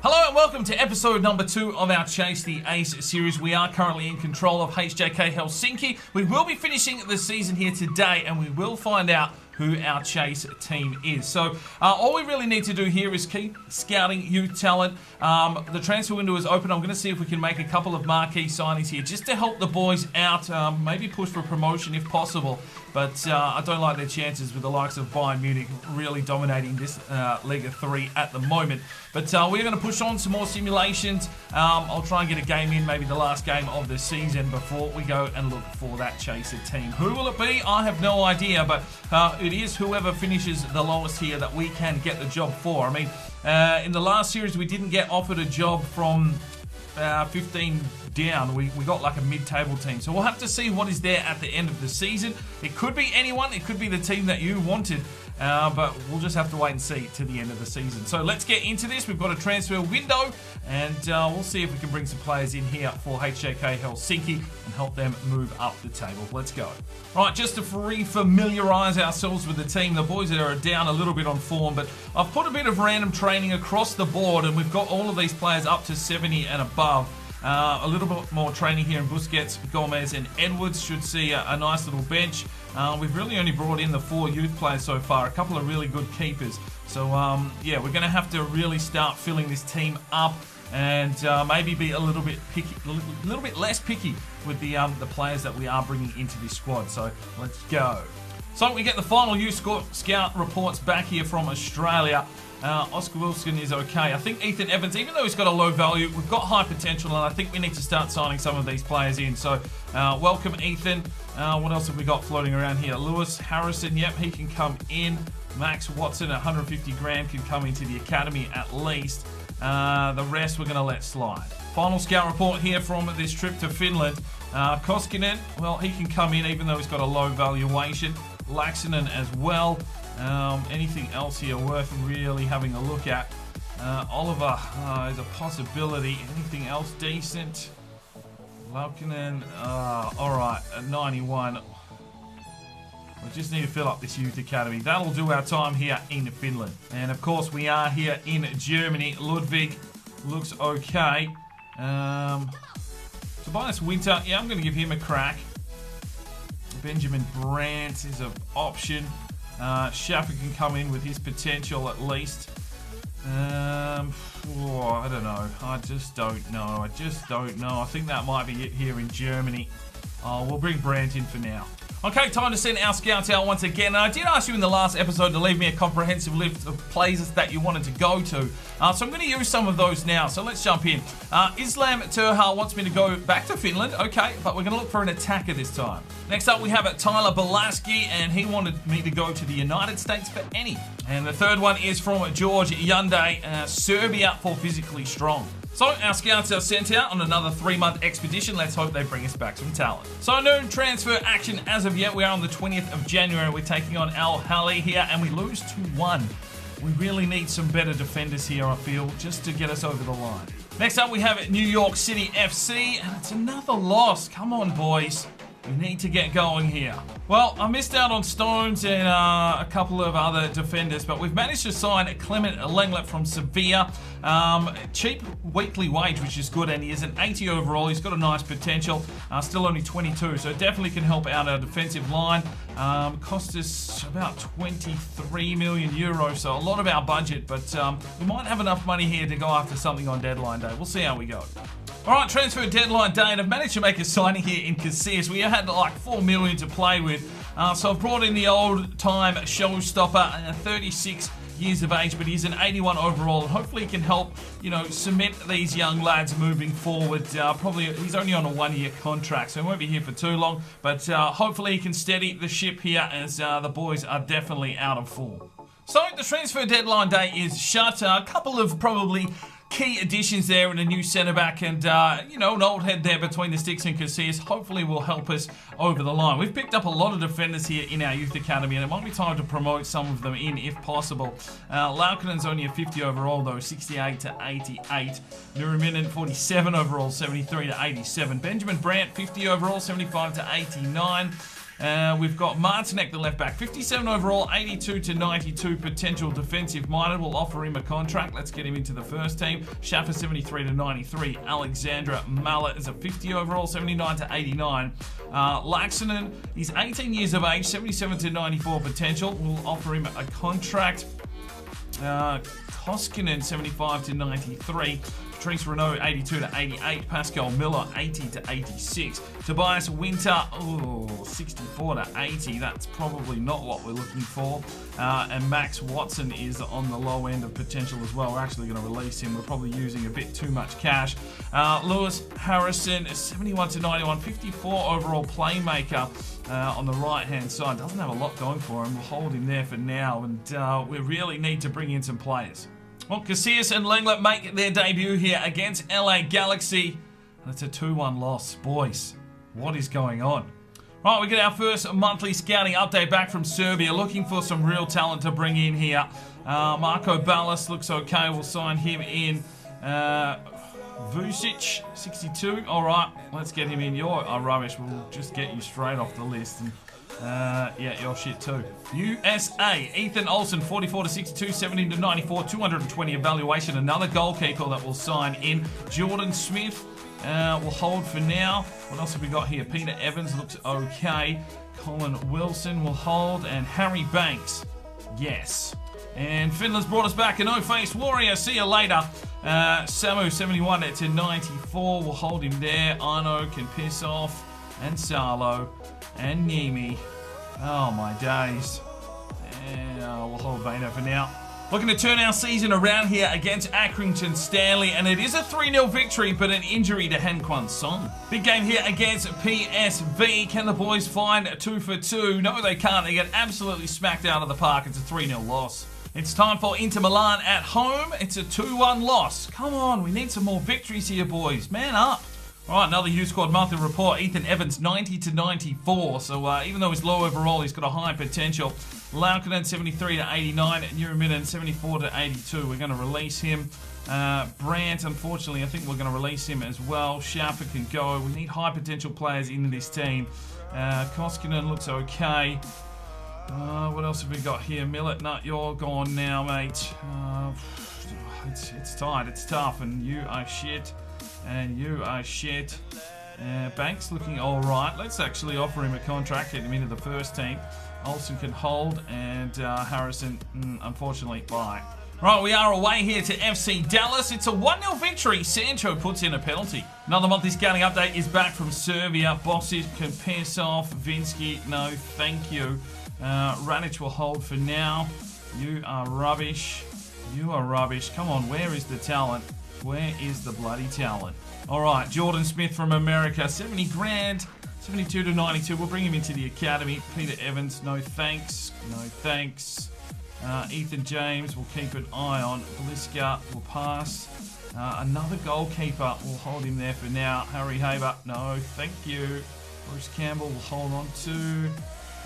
Hello and welcome to episode number 2 of our Chase the Ace series. We are currently in control of HJK Helsinki. We will be finishing the season here today and we will find out who our Chase team is. So all we really need to do here is keep scouting youth talent. The transfer window is open. I'm going to see if we can make a couple of marquee signings here just to help the boys out, maybe push for promotion if possible. But I don't like their chances with the likes of Bayern Munich really dominating this Liga 3 at the moment. But we're going to push on some more simulations. I'll try and get a game in, maybe the last game of the season before we go and look for that Chaser team. Who will it be? I have no idea, but it is whoever finishes the lowest here that we can get the job for. I mean, in the last series, we didn't get offered a job from 15 down. We got like a mid-table team. So we'll have to see what is there at the end of the season. It could be anyone. It could be the team that you wanted. But we'll just have to wait and see to the end of the season. So let's get into this. We've got a transfer window and we'll see if we can bring some players in here for HJK Helsinki and help them move up the table. Let's go. Right, just to re-familiarise ourselves with the team, the boys are down a little bit on form, but I've put a bit of random training across the board and we've got all of these players up to 70 and above. A little bit more training here in Busquets, Gomez and Edwards should see a nice little bench. We've really only brought in the 4 youth players so far, a couple of really good keepers. So yeah, we're going to have to really start filling this team up and maybe be a little bit picky, a little bit less picky with the players that we are bringing into this squad. So let's go. So we get the final youth scout reports back here from Australia. Oscar Wilson is okay. I think Ethan Evans, even though he's got a low value, we've got high potential and I think we need to start signing some of these players in. So welcome Ethan. What else have we got floating around here? Lewis Harrison, yep, he can come in. Max Watson at 150 grand can come into the academy at least. The rest we're going to let slide. Final scout report here from this trip to Finland. Koskinen, well, he can come in even though he's got a low valuation. Laxinen as well. Anything else here worth really having a look at? Oliver is a possibility. Anything else decent? Laukinen, alright, at 91. We just need to fill up this youth academy. That'll do our time here in Finland. And of course we are here in Germany. Ludwig looks okay. Tobias Winter, yeah, I'm going to give him a crack. Benjamin Brandt is an option. Schaffer can come in with his potential at least. I don't know. I just don't know. I think that might be it here in Germany. We'll bring Brandt in for now. Okay, time to send our scouts out once again. And I did ask you in the last episode to leave me a comprehensive list of places that you wanted to go to. So I'm going to use some of those now. So let's jump in. Islam Terhar wants me to go back to Finland. Okay, but we're going to look for an attacker this time. Next up, we have Tyler Belaski, and he wanted me to go to the United States for any. And the third one is from George Yunde, Serbia for physically strong. So our scouts are sent out on another 3-month expedition. Let's hope they bring us back some talent. So no transfer action as of yet. We are on the 20th of January. We're taking on Al Hali here and we lose 2-1. We really need some better defenders here, I feel, just to get us over the line. Next up we have New York City FC and it's another loss. Come on, boys. We need to get going here. Well, I missed out on Stones and a couple of other defenders, but we've managed to sign Clement Lenglet from Sevilla. Cheap weekly wage, which is good, and he is an 80 overall. He's got a nice potential. Still only 22, so definitely can help out our defensive line. Cost us about 23 million euros, so a lot of our budget, but we might have enough money here to go after something on deadline day. We'll see how we go. Alright, transfer deadline day, and I've managed to make a signing here in Casillas. We had like 4 million to play with, so I've brought in the old-time showstopper, 36 years of age, but he's an 81 overall, and hopefully he can help, you know, cement these young lads moving forward. Probably he's only on a 1-year contract, so he won't be here for too long, but hopefully he can steady the ship here as the boys are definitely out of form. So the transfer deadline day is shut. A couple of probably key additions there and a new centre-back and, you know, an old head there between the sticks and Casillas hopefully will help us over the line. We've picked up a lot of defenders here in our youth academy and it might be time to promote some of them in if possible. Laukinen's only a 50 overall though, 68 to 88. Nurminen 47 overall, 73 to 87. Benjamin Brandt 50 overall, 75 to 89. We've got Martinek, the left back, 57 overall, 82 to 92 potential defensive minded. We'll offer him a contract. Let's get him into the first team. Schaffer, 73 to 93. Alexandra Mallet is a 50 overall, 79 to 89. Laxonen, he's 18 years of age, 77 to 94 potential. We'll offer him a contract. Koskinen, 75 to 93. Patrice Renault, 82 to 88. Pascal Miller, 80 to 86. Tobias Winter, 64 to 80. That's probably not what we're looking for. And Max Watson is on the low end of potential as well. We're actually going to release him. We're probably using a bit too much cash. Lewis Harrison, 71 to 91. 54 overall playmaker on the right-hand side. Doesn't have a lot going for him. We'll hold him there for now. And we really need to bring in some players. Well, Casillas and Lenglet make their debut here against LA Galaxy. That's a 2-1 loss. Boys, what is going on? Right, we get our first monthly scouting update back from Serbia. Looking for some real talent to bring in here. Marko Balas looks okay. We'll sign him in. Vucic, 62. All right, let's get him in. You're rubbish. We'll just get you straight off the list. And yeah, you're shit too. USA, Ethan Olsen, 44 to 62, 70 to 94, 220 evaluation. Another goalkeeper that will sign in. Jordan Smith, we'll hold for now. What else have we got here? Peter Evans looks okay. Colin Wilson will hold. And Harry Banks, yes. And Finland's brought us back a no-face warrior. See you later. Samu, 71 to 94. We'll hold him there. Arno can piss off. And Salo. And Niemi. Oh my days. And we'll hold Vano for now. Looking to turn our season around here against Accrington Stanley, and it is a 3-0 victory, but an injury to Han Kwan Song. Big game here against PSV. Can the boys find 2 for 2? No, they can't. They get absolutely smacked out of the park. It's a 3-0 loss. It's time for Inter Milan at home. It's a 2-1 loss. Come on, we need some more victories here, boys. Man up. All right, another U Squad monthly report. Ethan Evans, 90 to 94. So even though he's low overall, he's got a high potential. Laukkonen, 73 to 89. Nurminen, 74 to 82. We're going to release him. Brandt, unfortunately, I think we're going to release him as well. Sharper can go. We need high potential players in this team. Koskinen looks okay. What else have we got here? Millet, no, you're gone now, mate. It's tight, it's tough, and you are shit. And you are shit. Banks looking alright. Let's actually offer him a contract, get him into the first team. Olsen can hold, and Harrison, unfortunately, bye. Right, we are away here to FC Dallas. It's a 1-0 victory. Sancho puts in a penalty. Another monthly scouting update is back from Serbia. Bosic can piss off. Vinsky, no, thank you. Ranic will hold for now. You are rubbish. You are rubbish. Come on, where is the talent? Where is the bloody talent? All right, Jordan Smith from America, 70 grand, 72 to 92. We'll bring him into the academy. Peter Evans, no thanks. No thanks. Ethan James, we'll keep an eye on. Bliska will pass. Another goalkeeper, we'll hold him there for now. Harry Haber, no, thank you. Bruce Campbell will hold on to.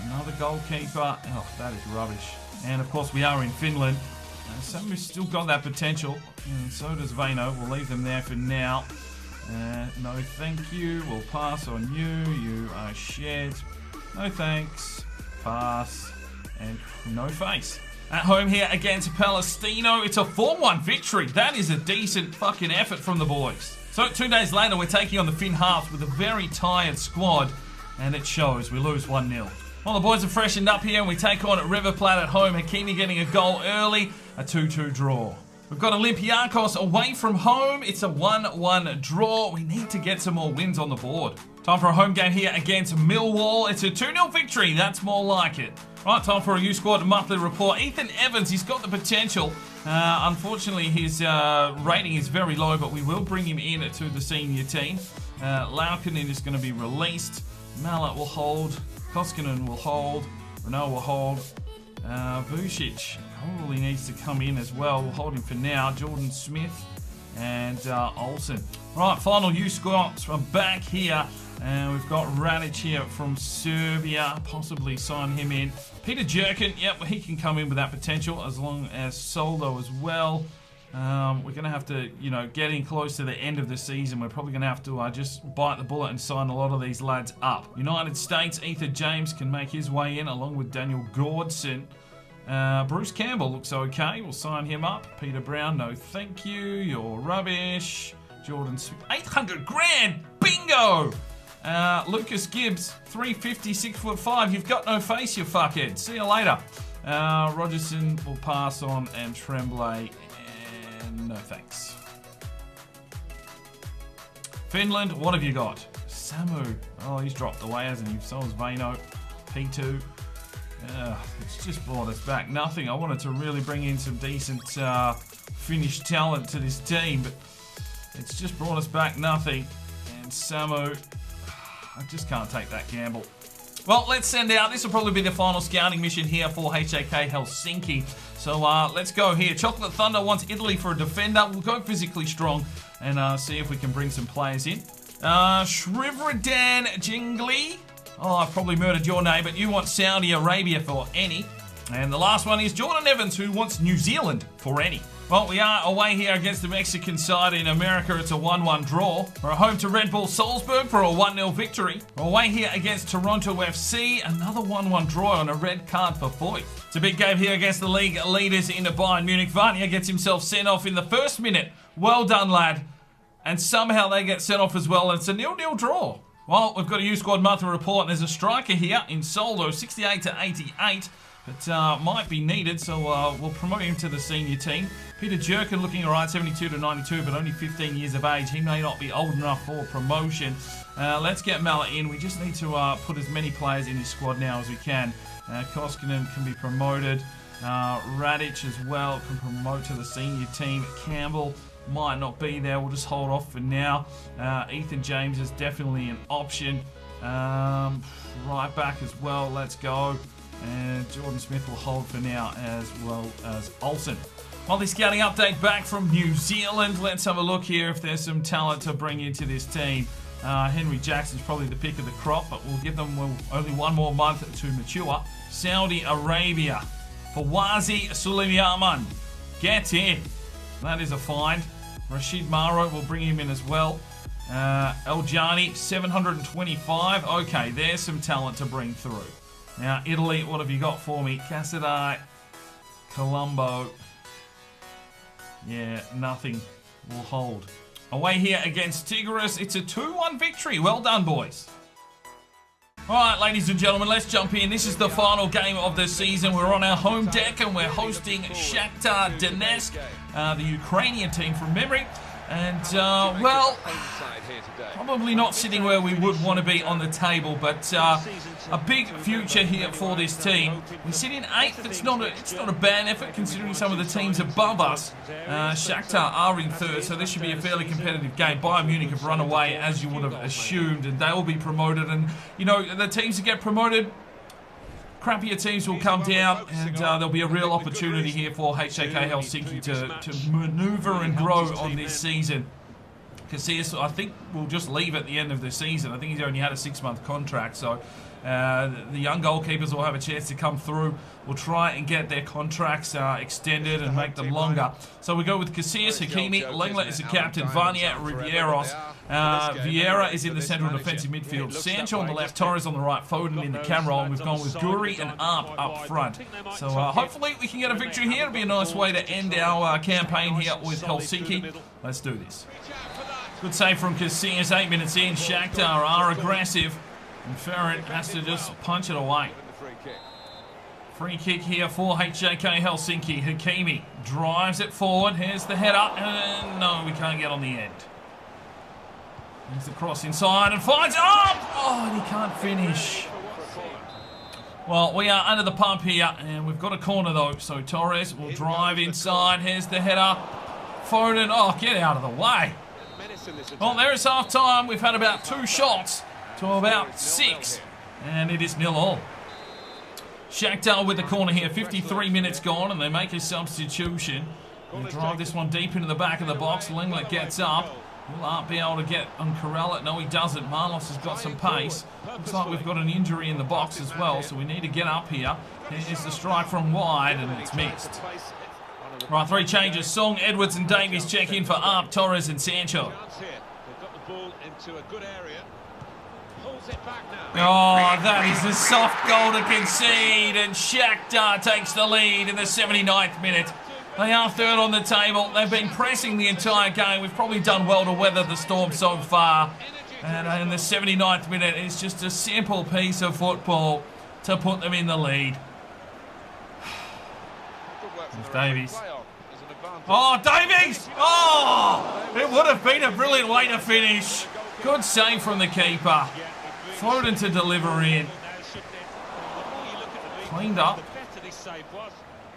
Another goalkeeper. Oh, that is rubbish. And of course, we are in Finland. Samu's still got that potential, and so does Vano. We'll leave them there for now. No thank you. We'll pass on you. You are shit. No thanks. Pass. And no face. At home here against Palestino, it's a 4-1 victory. That is a decent fucking effort from the boys. So 2 days later, we're taking on the Finn Halves with a very tired squad, and it shows. We lose 1-0. Well, the boys are freshened up here, and we take on River Plate at home. Hakimi getting a goal early, a 2-2 draw. We've got Olympiacos away from home. It's a 1-1 draw. We need to get some more wins on the board. Time for a home game here against Millwall. It's a 2-0 victory. That's more like it. Right, time for a U Squad monthly report. Ethan Evans, he's got the potential. Unfortunately, his rating is very low, but we will bring him in to the senior team. Laukkonen is going to be released. Mallet will hold. Koskinen will hold. Renault will hold. Vucic probably needs to come in as well. We'll hold him for now. Jordan Smith and Olsen. Right, final U Squads from back here. And we've got Ranic here from Serbia. Possibly sign him in. Peter Jerkin, yep, he can come in with that potential as long as Soldo as well. We're going to have to, you know, getting close to the end of the season. We're probably going to have to just bite the bullet and sign a lot of these lads up. United States, Ethan James can make his way in along with Daniel Gordson. Bruce Campbell looks okay. We'll sign him up. Peter Brown, no thank you. You're rubbish. Jordan Smith, 800 grand. Bingo! Lucas Gibbs, 350, 6'5". You've got no face, you fuckhead. See you later. Rogerson will pass on, and Tremblay, and no thanks. Finland, what have you got? Samu. Oh, he's dropped away, hasn't he? So is Vano. P2. It's just brought us back nothing. I wanted to really bring in some decent Finnish talent to this team, but it's just brought us back nothing. And Samu, I just can't take that gamble. Well, let's send out. This will probably be the final scouting mission here for HJK Helsinki. So let's go here. Chocolate Thunder wants Italy for a defender. We'll go physically strong and see if we can bring some players in. Shrivradan Jingli. Oh, I've probably murdered your name, but you want Saudi Arabia for any. And the last one is Jordan Evans, who wants New Zealand for any. Well, we are away here against the Mexican side. In America, it's a 1-1 draw. We're home to Red Bull Salzburg for a 1-0 victory. We're away here against Toronto FC. Another 1-1 draw and a red card for Foyth. It's a big game here against the league leaders in Bayern Munich. Vania gets himself sent off in the first minute. Well done, lad. And somehow they get sent off as well. And it's a 0-0 draw. Well, we've got a U-Squad monthly report. And there's a striker here in Soldo, 68 to 88. But might be needed, so we'll promote him to the senior team. Peter Jerkin looking alright, 72 to 92, but only 15 years of age. He may not be old enough for promotion. Let's get Mallet in. We just need to put as many players in his squad now as we can. Koskinen can be promoted. Radic as well can promote to the senior team. Campbell might not be there. We'll just hold off for now. Ethan James is definitely an option. Right back as well. Let's go. And Jordan Smith will hold for now, as well as Olsen. Monthly scouting update back from New Zealand. Let's have a look here if there's some talent to bring into this team. Henry Jackson's probably the pick of the crop, but we'll give them only one more month to mature. Saudi Arabia. Fawazi Suleiman. Get in. That is a find. Rashid Maro will bring him in as well. El Jani, 725. Okay, there's some talent to bring through. Now, Italy, what have you got for me? Casadei, Colombo. Yeah, nothing will hold. Away here against Tigris, it's a 2-1 victory. Well done, boys. All right, ladies and gentlemen, let's jump in. This is the final game of the season. We're on our home deck and we're hosting Shakhtar Donetsk, the Ukrainian team from memory. And, well, probably not sitting where we would want to be on the table, but a big future here for this team. We sit in 8th. It's not a bad effort considering some of the teams above us. Shakhtar are in 3rd, so this should be a fairly competitive game. Bayern Munich have run away, as you would have assumed, and they will be promoted. And, you know, the teams that get promoted, crappier teams will come down, and there'll be a real opportunity here for HJK Helsinki to manoeuvre and grow on this season. Casillas, I think, will just leave at the end of the season. I think he's only had a 6-month contract, so the young goalkeepers will have a chance to come through. We'll try and get their contracts extended and make them longer. So we go with Casillas, Hakimi, Lenglet is the captain, Vania, Rivieros. Vieira is in the central defensive midfield. Sancho on the left, Torres on the right, Foden in the cam role, and we've gone with Guri and Arp up front. So hopefully we can get a victory here. It'll be a nice way to end our campaign here with Helsinki. Let's do this. Good save from Casillas, 8 minutes in. Shakhtar are aggressive, and Ferret has to just punch it away. Free kick here for HJK Helsinki. Hakimi drives it forward. Here's the header, and no, we can't get on the end. Here's the cross inside and finds up. Oh, and he can't finish. Well, we are under the pump here, and we've got a corner though. So Torres will drive inside. Here's the header. Foden, oh, get out of the way. Well, there is half time. We've had about 2 shots to about 6, and it is 0-0. Shakhtar with the corner here. 53 minutes gone, and they make a substitution. They drive this one deep into the back of the box. Lenglet gets up. Will Art be able to get and corral it? No, he doesn't. Marlos has got some pace. Looks like we've got an injury in the box as well, so we need to get up here. Here's the strike from wide, and it's missed. Right, 3 changes. Song, Edwards and Davies check in for Arp, Torres and Sancho. They've got the ball into a good area. Pulls it back now. Oh, that is a soft goal to concede, and Shakhtar takes the lead in the 79th minute. They are third on the table. They've been pressing the entire game. We've probably done well to weather the storm so far. And in the 79th minute, it's just a simple piece of football to put them in the lead. Davies. Oh, Davies! Oh! It would have been a brilliant way to finish. Good save from the keeper. Foden to deliver in. Cleaned up.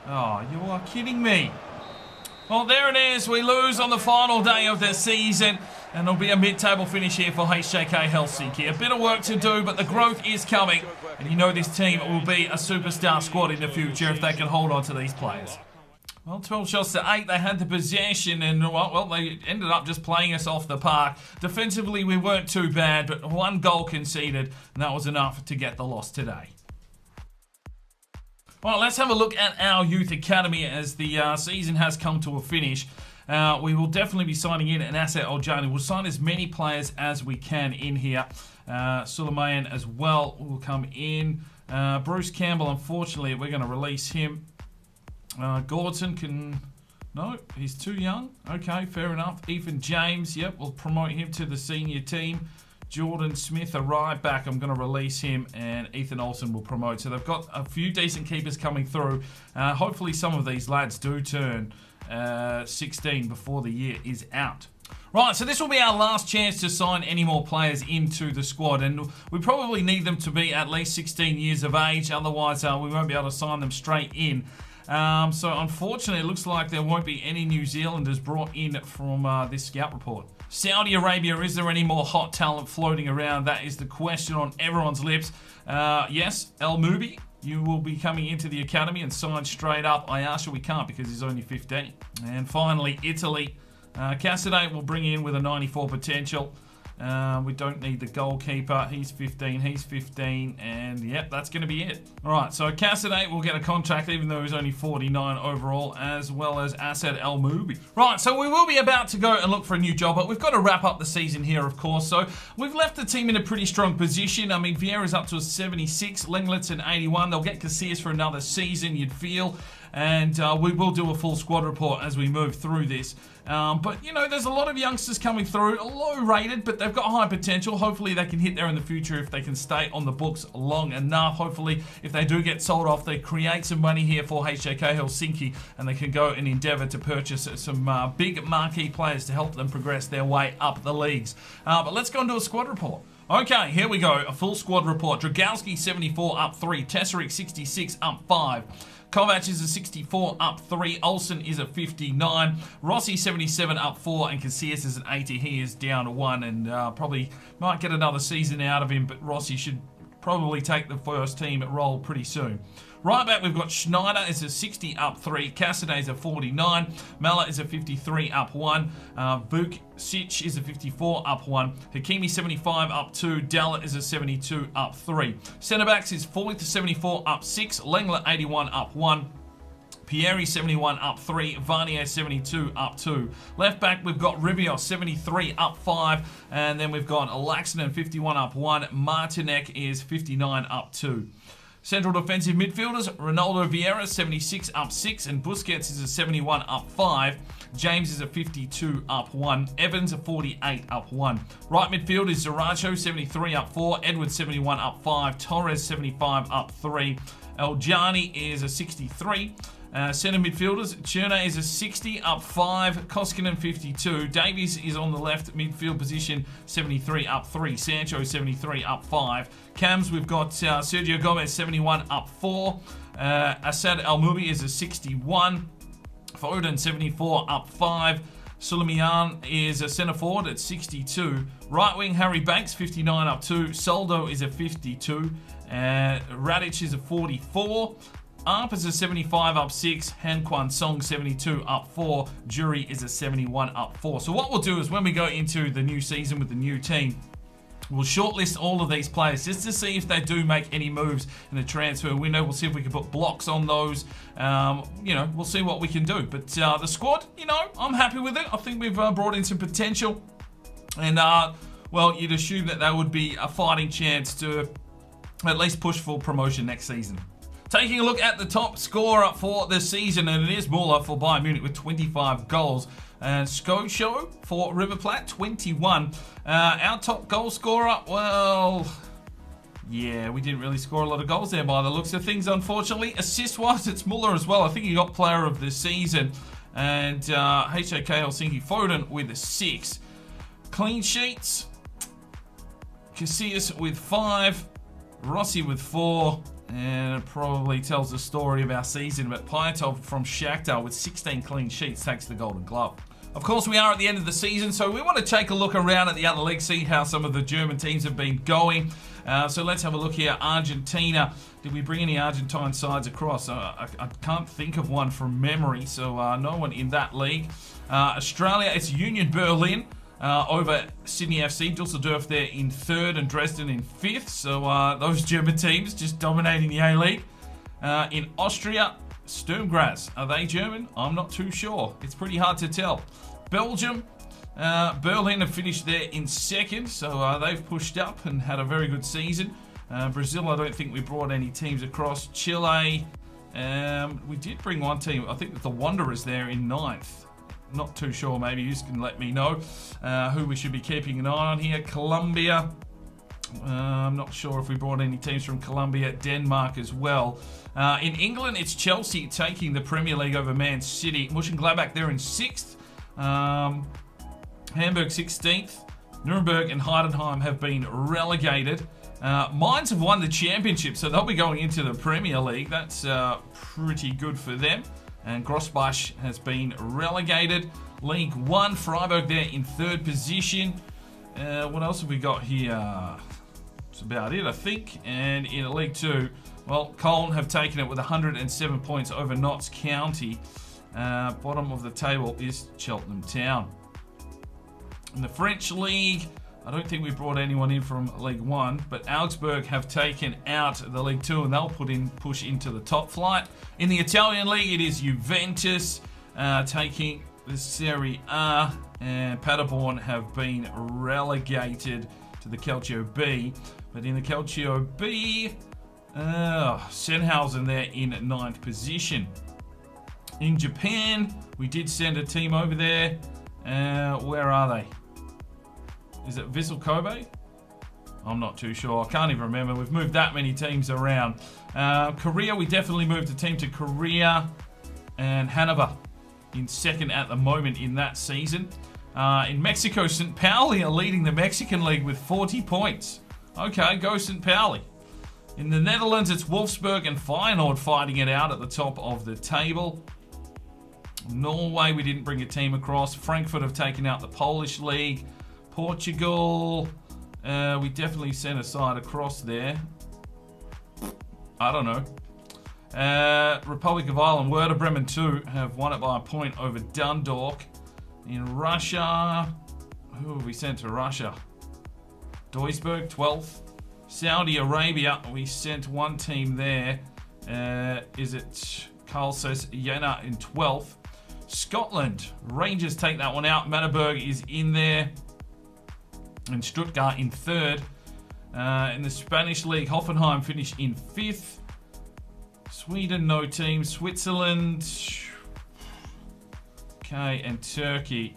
Oh, you are kidding me. Well, there it is. We lose on the final day of the season. And it'll be a mid-table finish here for HJK Helsinki. A bit of work to do, but the growth is coming. And you know this team will be a superstar squad in the future if they can hold on to these players. Well, 12 shots to 8. They had the possession, and well, they ended up just playing us off the park. Defensively, we weren't too bad, but 1 goal conceded, and that was enough to get the loss today. Well, let's have a look at our youth academy as the season has come to a finish. We will definitely be signing in an asset Oljani. We'll sign as many players as we can in here. Suleiman as well will come in. Bruce Campbell, unfortunately, we're going to release him. Gordon can... No, he's too young. Okay, fair enough. Ethan James, yep, we'll promote him to the senior team. Jordan Smith, a right back, I'm going to release him, and Ethan Olsen will promote. So they've got a few decent keepers coming through. Hopefully some of these lads do turn 16 before the year is out. Right, so this will be our last chance to sign any more players into the squad, and we probably need them to be at least 16 years of age, otherwise we won't be able to sign them straight in. So unfortunately, it looks like there won't be any New Zealanders brought in from this scout report. Saudi Arabia, is there any more hot talent floating around? That is the question on everyone's lips. Yes, El Mubi, you will be coming into the academy and signed straight up. Ayasha, we can't because he's only 15. And finally, Italy. Cassidy will bring in with a 94 potential. We don't need the goalkeeper. He's 15, and yep, that's going to be it. All right, so Cassidy will get a contract even though he's only 49 overall, as well as Asad El Mubi. Right, so we will be about to go and look for a new job, but we've got to wrap up the season here, of course. So we've left the team in a pretty strong position. I mean, Vieira's up to a 76, Lenglet's an 81. They'll get Casillas for another season, you'd feel. And we will do a full squad report as we move through this. But, you know, there's a lot of youngsters coming through, low rated, but they've got high potential. Hopefully they can hit there in the future if they can stay on the books long enough. Hopefully, if they do get sold off, they create some money here for HJK Helsinki, and they can go and endeavour to purchase some big marquee players to help them progress their way up the leagues. But let's go and do a squad report. Okay, here we go. A full squad report. Dragowski, 74, up 3. Tesserik, 66, up 5. Kovac is a 64, up 3. Olsen is a 59. Rossi, 77, up 4. And Casillas is an 80. He is down 1 and probably might get another season out of him, but Rossi should probably take the first team role pretty soon. Right back, we've got Schneider is a 60, up 3. Cassidy is a 49. Mala is a 53, up 1. Vucic is a 54, up 1. Hakimi, 75, up 2. Dallet is a 72, up 3. Centre backs is 40 to 74, up 6. Lenglet, 81, up 1. Pieri, 71, up 3. Varnier, 72, up 2. Left back, we've got Rivios, 73, up 5. And then we've got Laxton, 51, up 1. Martinek is 59, up 2. Central defensive midfielders, Ronaldo Vieira, 76, up 6. And Busquets is a 71, up 5. James is a 52, up 1. Evans, a 48, up 1. Right midfield is Zaracho, 73, up 4. Edwards, 71, up 5. Torres, 75, up 3. Eljani is a 63. Centre midfielders, Cherna is a 60, up 5. Koskinen, 52. Davies is on the left midfield position, 73, up 3. Sancho, 73, up 5. Cams, we've got Sergio Gomez, 71, up 4. Asad Al-Mubi is a 61. Foden, 74, up 5. Suleiman is a centre forward at 62. Right wing, Harry Banks, 59, up 2. Soldo is a 52. Radic is a 44. Arp is a 75, up 6. Han Kwan Song, 72, up 4. Jury is a 71, up 4. So what we'll do is when we go into the new season with the new team, We'll shortlist all of these players just to see if they do make any moves in the transfer window. We'll see if we can put blocks on those. We'll see what we can do. But the squad, I'm happy with it. I think we've brought in some potential. And, you'd assume that there would be a fighting chance to at least push for promotion next season. Taking a look at the top scorer for the season, and it is Muller for Bayern Munich with 25 goals. And Scocho for River Plate, 21. Our top goal scorer, we didn't really score a lot of goals there by the looks of things, unfortunately. Assist-wise, it's Muller as well. I think he got player of the season. And HJK Helsinki Foden with 6. Clean sheets, Casillas with 5. Rossi with 4. And it probably tells the story of our season, but Pyatov from Shakhtar with 16 clean sheets takes the Golden Glove. Of course, we are at the end of the season, so we want to take a look around at the other leagues, see how some of the German teams have been going. So let's have a look here. Argentina. Did we bring any Argentine sides across? I can't think of one from memory, so no one in that league. Australia, it's Union Berlin. Over Sydney FC, Dusseldorf there in 3rd and Dresden in 5th. So those German teams just dominating the A-League. In Austria, Sturm Graz. Are they German? I'm not too sure. It's pretty hard to tell. Belgium, Berlin have finished there in 2nd. So they've pushed up and had a very good season. Brazil, I don't think we brought any teams across. Chile, we did bring one team. I think the Wanderers there in 9th. Not too sure. Maybe you can let me know who we should be keeping an eye on here. Colombia. I'm not sure if we brought any teams from Colombia. Denmark as well. In England, it's Chelsea taking the Premier League over Man City. Mönchengladbach there in 6th. Hamburg 16th. Nuremberg and Heidenheim have been relegated. Mainz have won the championship, so they'll be going into the Premier League. That's pretty good for them. And Grossbach has been relegated. League 1, Freiburg there in 3rd position. What else have we got here? That's about it, I think. And in League 2, Cologne have taken it with 107 points over Notts County. Bottom of the table is Cheltenham Town. In the French League, I don't think we brought anyone in from League 1, but Augsburg have taken out the League 2 and they'll push into the top flight. In the Italian League, it is Juventus taking the Serie A, and Paderborn have been relegated to the Calcio B. But in the Calcio B, Sennhausen there in 9th position. In Japan, we did send a team over there. Where are they? Is it Vissel Kobe? I'm not too sure. I can't even remember. We've moved that many teams around. Korea, we definitely moved a team to Korea. And Hanover in 2nd at the moment in that season. In Mexico, St. Pauli are leading the Mexican League with 40 points. Okay, go St. Pauli. In the Netherlands, it's Wolfsburg and Feyenoord fighting it out at the top of the table. Norway, we didn't bring a team across. Frankfurt have taken out the Polish League. Portugal, we definitely sent a side across there. I don't know. Republic of Ireland, Werder Bremen 2 have won it by a point over Dundalk. In Russia, who have we sent to Russia? Duisburg, 12th. Saudi Arabia, we sent one team there. Is it Carl says Jena in 12th. Scotland, Rangers take that one out. Magdeburg is in there. And Stuttgart in 3rd. In the Spanish League, Hoffenheim finished in 5th. Sweden, no team. Switzerland. Okay, and Turkey.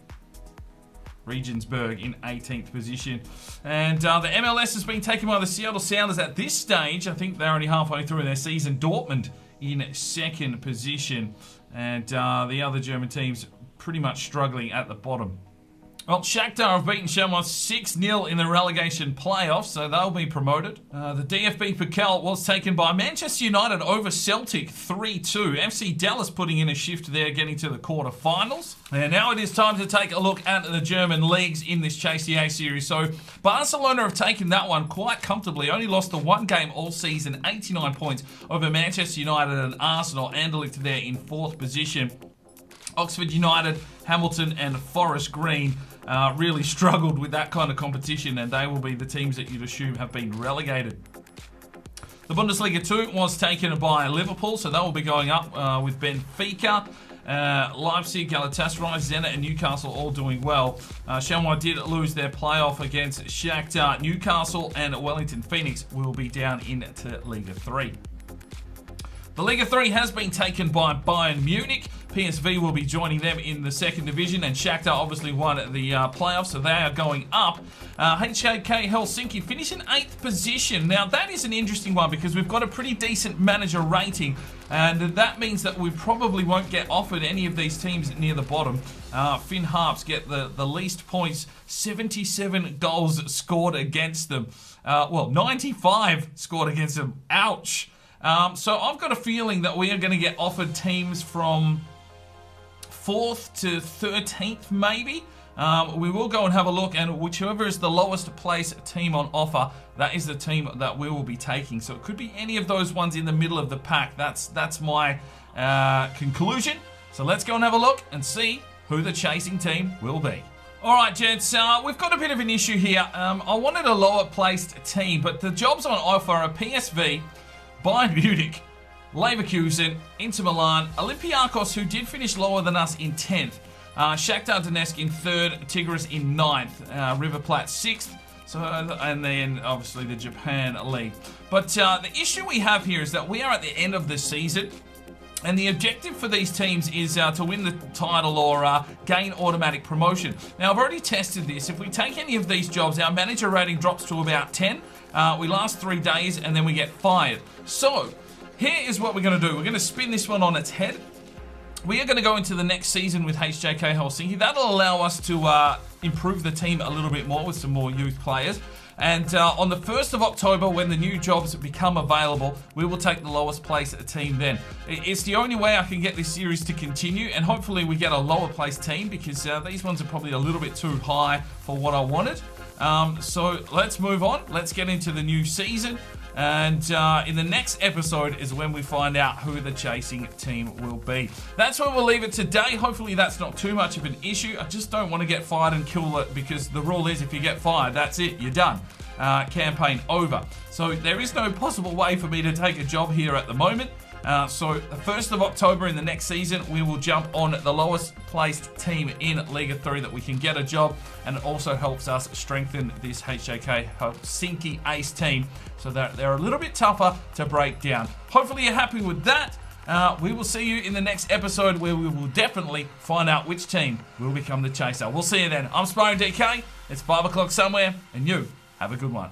Regensburg in 18th position. And the MLS has been taken by the Seattle Sounders at this stage. I think they're only halfway through their season. Dortmund in 2nd position. And the other German teams pretty much struggling at the bottom. Well, Shakhtar have beaten Chamonix 6-0 in the relegation playoffs, so they'll be promoted. The DFB Pokal was taken by Manchester United over Celtic 3-2. FC Dallas putting in a shift there, getting to the quarterfinals. And now it is time to take a look at the German leagues in this Chase the A series. So Barcelona have taken that one quite comfortably. Only lost the one game all season, 89 points over Manchester United and Arsenal. Anderlecht there in 4th position. Oxford United, Hamilton and Forest Green really struggled with that kind of competition, and they will be the teams that you'd assume have been relegated. The Bundesliga 2 was taken by Liverpool, so they will be going up with Benfica. Leipzig, Galatasaray, Zenit and Newcastle all doing well. Shanghai did lose their playoff against Shakhtar. Newcastle and Wellington Phoenix will be down into Liga 3. The Liga 3 has been taken by Bayern Munich. PSV will be joining them in the second division, and Shakhtar obviously won the playoffs, so they are going up. HJK Helsinki finish in 8th position. Now, that is an interesting one because we've got a pretty decent manager rating, and that means that we probably won't get offered any of these teams near the bottom. Finn Harps get the least points, 77 goals scored against them. 95 scored against them. Ouch. So I've got a feeling that we are going to get offered teams from 4th to 13th, maybe. We will go and have a look, and whichever is the lowest place team on offer, that is the team that we will be taking. So it could be any of those ones in the middle of the pack. That's my conclusion. So let's go and have a look and see who the chasing team will be. All right, gents, we've got a bit of an issue here. I wanted a lower placed team, but the jobs on offer are PSV, Bayern Munich, Leverkusen, Inter Milan, Olympiacos, who did finish lower than us in 10th, Shakhtar Donetsk in 3rd, Tigres in 9th, River Plate 6th, and then obviously the Japan League. But the issue we have here is that we are at the end of the season, and the objective for these teams is to win the title or gain automatic promotion. Now, I've already tested this. If we take any of these jobs, our manager rating drops to about 10. We last 3 days, and then we get fired. So, here is what we're going to do. We're going to spin this one on its head. We are going to go into the next season with HJK Helsinki. That'll allow us to improve the team a little bit more with some more youth players. And on the 1st of October, when the new jobs become available, we will take the lowest place team then. It's the only way I can get this series to continue, and hopefully we get a lower place team, because these ones are probably a little bit too high for what I wanted. So let's move on. Let's get into the new season. And in the next episode is when we find out who the chasing team will be. That's where we'll leave it today. Hopefully that's not too much of an issue. I just don't want to get fired and kill it, because the rule is if you get fired, that's it. You're done. Campaign over. So there is no possible way for me to take a job here at the moment. So the 1st of October in the next season, we will jump on the lowest placed team in Liga 3 that we can get a job, and it also helps us strengthen this HJK Helsinki Ace team so that they're a little bit tougher to break down. Hopefully you're happy with that. We will see you in the next episode, where we will definitely find out which team will become the chaser. We'll see you then. I'm Spyro DK. It's 5 o'clock somewhere, and you have a good one.